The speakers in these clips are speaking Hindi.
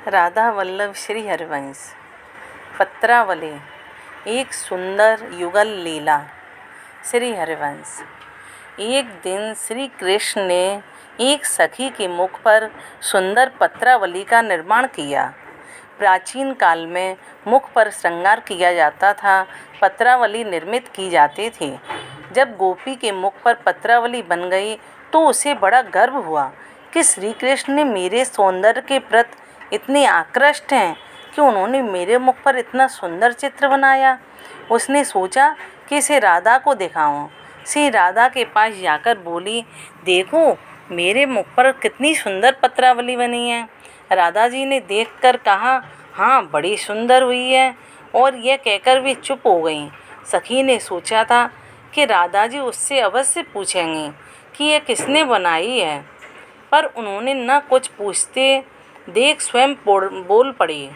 राधा वल्लभ श्री हरिवंश। पत्रावली एक सुंदर युगल लीला। श्री हरिवंश। एक दिन श्री कृष्ण ने एक सखी के मुख पर सुंदर पत्रावली का निर्माण किया। प्राचीन काल में मुख पर श्रृंगार किया जाता था, पत्रावली निर्मित की जाती थी। जब गोपी के मुख पर पत्रावली बन गई तो उसे बड़ा गर्व हुआ कि श्री कृष्ण ने मेरे सौंदर्य के प्रति इतने आकृष्ट हैं कि उन्होंने मेरे मुख पर इतना सुंदर चित्र बनाया। उसने सोचा कि इसे राधा को दिखाऊं। श्री राधा के पास जाकर बोली, देखो मेरे मुख पर कितनी सुंदर पत्रावली बनी है। राधा जी ने देखकर कहा, हाँ बड़ी सुंदर हुई है, और यह कहकर वे चुप हो गईं। सखी ने सोचा था कि राधा जी उससे अवश्य पूछेंगी कि यह किसने बनाई है, पर उन्होंने न कुछ पूछते देख स्वयं बोल पड़ी,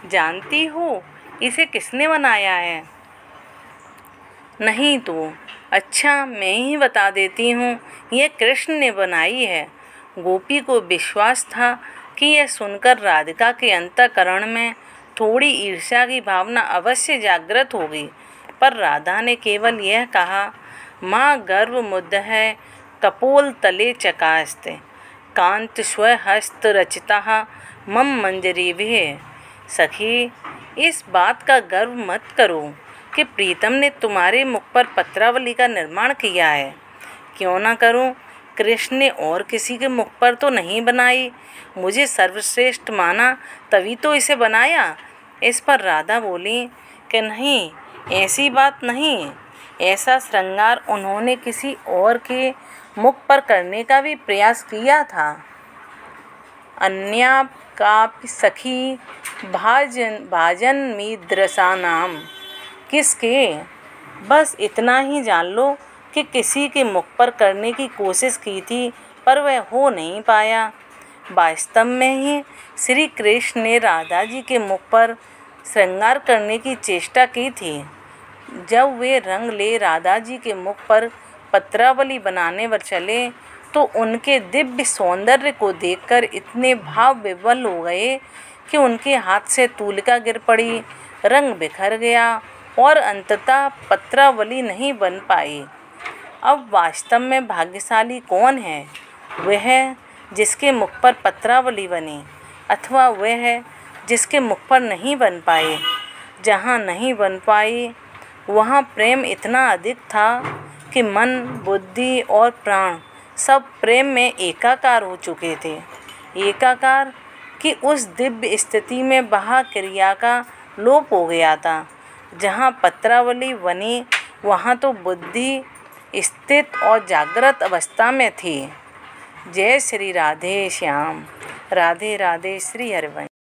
जानती हो इसे किसने बनाया है? नहीं तो? अच्छा मैं ही बता देती हूँ, यह कृष्ण ने बनाई है। गोपी को विश्वास था कि यह सुनकर राधिका के अंतःकरण में थोड़ी ईर्ष्या की भावना अवश्य जागृत होगी, पर राधा ने केवल यह कहा, माँ गर्व मुद्द है कपोल तले चकास्ते कांत स्वहस्त रचिता मम मंजरी भी। सखी इस बात का गर्व मत करो कि प्रीतम ने तुम्हारे मुख पर पत्रावली का निर्माण किया है। क्यों ना करूं, कृष्ण ने और किसी के मुख पर तो नहीं बनाई, मुझे सर्वश्रेष्ठ माना तभी तो इसे बनाया। इस पर राधा बोली कि नहीं, ऐसी बात नहीं, ऐसा श्रृंगार उन्होंने किसी और के मुख पर करने का भी प्रयास किया था। अन्या कापि सखी भाजन मीदृशानाम। किसके? बस इतना ही जान लो कि किसी के मुख पर करने की कोशिश की थी, पर वह हो नहीं पाया। वास्तव में ही श्री कृष्ण ने राधा जी के मुख पर श्रृंगार करने की चेष्टा की थी। जब वे रंग ले राधा जी के मुख पर पत्रावली बनाने पर चले तो उनके दिव्य सौंदर्य को देखकर इतने भाव विह्वल हो गए कि उनके हाथ से तूलिका गिर पड़ी, रंग बिखर गया और अंततः पत्रावली नहीं बन पाई। अब वास्तव में भाग्यशाली कौन है? वह है जिसके मुख पर पत्रावली बनी, अथवा वह है जिसके मुख पर नहीं बन पाई। जहाँ नहीं बन पाई वहाँ प्रेम इतना अधिक था कि मन, बुद्धि और प्राण सब प्रेम में एकाकार हो चुके थे। एकाकार कि उस दिव्य स्थिति में वह क्रिया का लोप हो गया था। जहाँ पत्रावली बनी वहाँ तो बुद्धि स्थित और जागृत अवस्था में थी। जय श्री राधे श्याम। राधे राधे। श्री हरिवंश।